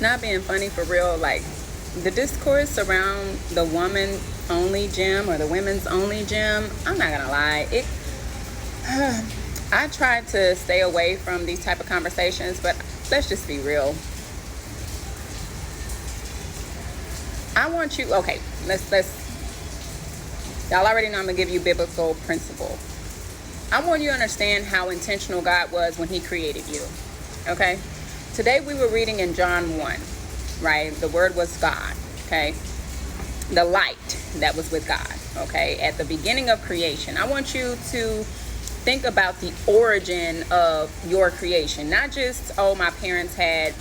not being funny for real, like the discourse around the woman only gym or the women's only gym, I'm not gonna lie, I try to stay away from these type of conversations, but let's just be real. I want you, okay, y'all already know I'm gonna give you biblical principle. I want you to understand how intentional God was when he created you, okay? Today we were reading in John 1, right? The word was God, okay? The light that was with God, okay? At the beginning of creation. I want you to think about the origin of your creation. Not just, oh, my parents had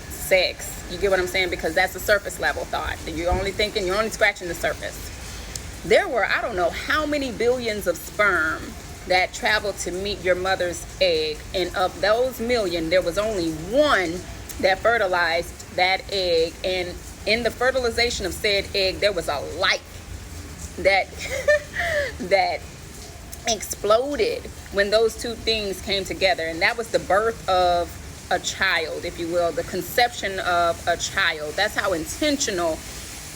sex. You get what I'm saying? Because that's a surface level thought. You're only scratching the surface. There were, I don't know how many billions of sperm that traveled to meet your mother's egg. And of those million, there was only one that fertilized that egg. And in the fertilization of said egg, there was a light that that exploded when those two things came together. And that was the birth of a child, if you will, the conception of a child. That's how intentional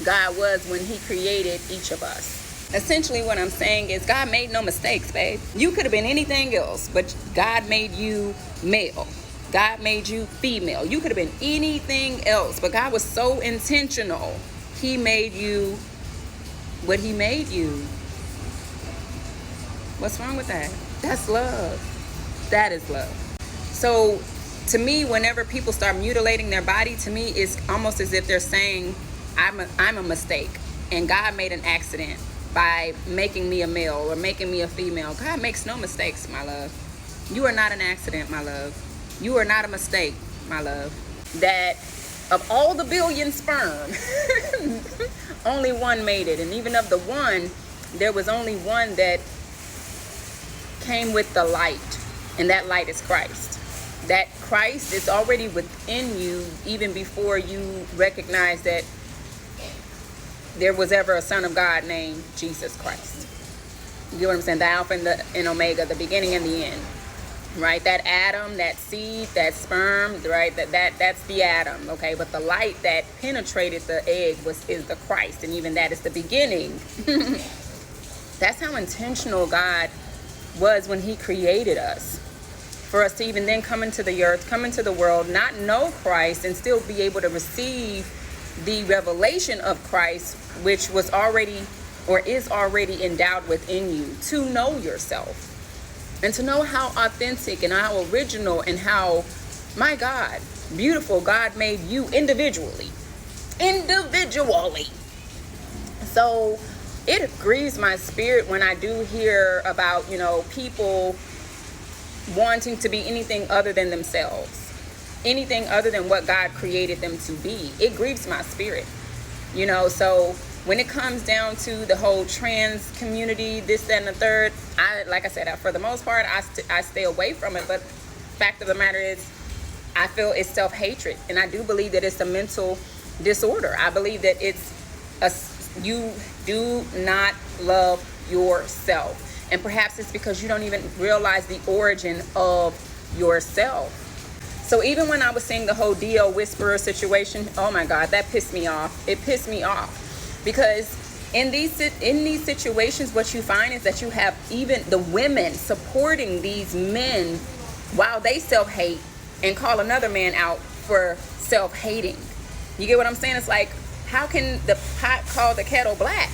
God was when he created each of us. Essentially what I'm saying is God made no mistakes, babe. You could have been anything else, but God made you male. God made you female. You could have been anything else, but God was so intentional. He made you what he made you. What's wrong with that? That's love. That is love. So to me, whenever people start mutilating their body, to me, it's almost as if they're saying, I'm a mistake. And God made an accident by making me a male or making me a female. God makes no mistakes, my love. You are not an accident, my love. You are not a mistake, my love. That of all the billion sperm, only one made it. And even of the one, there was only one that came with the light. And that light is Christ. That Christ is already within you even before you recognize that there was ever a Son of God named Jesus Christ. You get what I'm saying? The Alpha and Omega, the beginning and the end. Right? That Adam, that seed, that sperm, right? That's the Adam, okay? But the light that penetrated the egg is the Christ, and even that is the beginning. That's how intentional God was when he created us. For us to even then come into the earth, come into the world, not know Christ, and still be able to receive the revelation of Christ, which was already or is already endowed within you, to know yourself and to know how authentic and how original and how, my God, beautiful God made you individually. So it grieves my spirit when I do hear about, people wanting to be anything other than themselves, anything other than what God created them to be. It grieves my spirit, so when it comes down to the whole trans community, this, that, and the third, like I said, for the most part, I stay away from it. But fact of the matter is, I feel it's self-hatred, and I do believe that it's a mental disorder. I believe that you do not love yourself. And perhaps it's because you don't even realize the origin of yourself. So even when I was seeing the whole DL Whisperer situation, oh my God, that pissed me off. It pissed me off. Because in these situations, what you find is that you have even the women supporting these men while they self-hate and call another man out for self-hating. You get what I'm saying? It's like, how can the pot call the kettle black?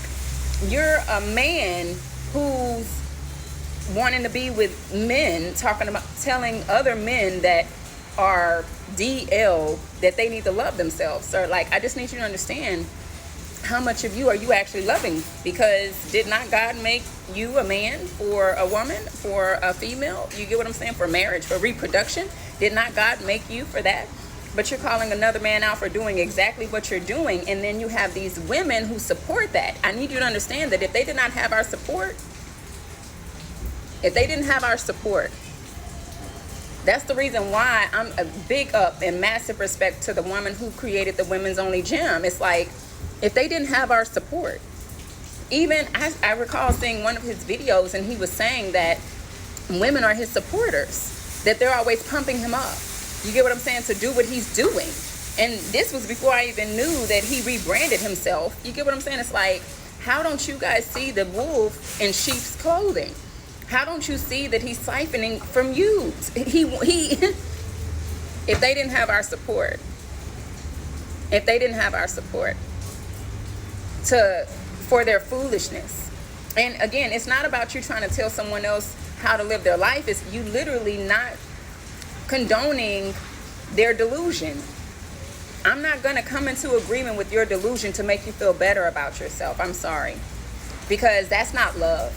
You're a man who's wanting to be with men, telling other men that are DL that they need to love themselves. So like, I just need you to understand, how much of you are you actually loving? Because did not God make you a man for a woman, for a female? You get what I'm saying? For marriage, for reproduction? Did not God make you for that? But you're calling another man out for doing exactly what you're doing. And then you have these women who support that. I need you to understand that if they did not have our support, that's the reason why I'm a big up and massive respect to the woman who created the women's only gym. It's like, if they didn't have our support, even I recall seeing one of his videos, and he was saying that women are his supporters, that they're always pumping him up. You get what I'm saying? To do what he's doing. And this was before I even knew that he rebranded himself. You get what I'm saying? It's like, how don't you guys see the wolf in sheep's clothing? How don't you see that he's siphoning from you? He if they didn't have our support, for their foolishness. And again, it's not about you trying to tell someone else how to live their life. It's you literally not condoning their delusion. I'm not going to come into agreement with your delusion to make you feel better about yourself. I'm sorry. Because that's not love.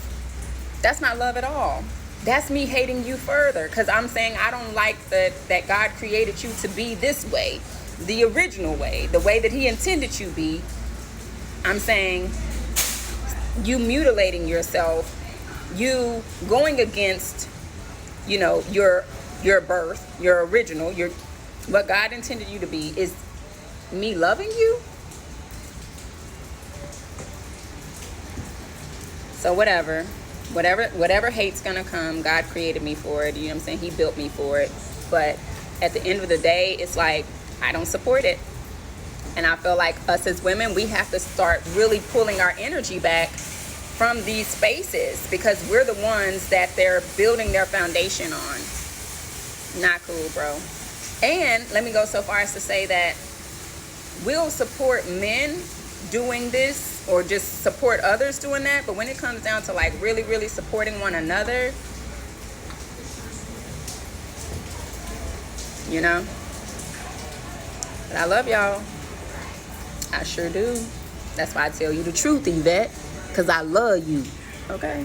That's not love at all. That's me hating you further, because I'm saying I don't like that God created you to be this way, the original way, the way that he intended you to be. I'm saying you mutilating yourself, you going against, your birth, your original, what God intended you to be, is me loving you. So whatever hate's gonna come, God created me for it. You know what I'm saying? He built me for it. But at the end of the day, it's like, I don't support it. And I feel like us as women, we have to start really pulling our energy back from these spaces, because we're the ones that they're building their foundation on. Not cool, bro. And let me go so far as to say that we'll support men doing this, or just support others doing that, but when it comes down to like really, really supporting one another, but I love y'all. I sure do. That's why I tell you the truth, Yvette, because I love you. Okay?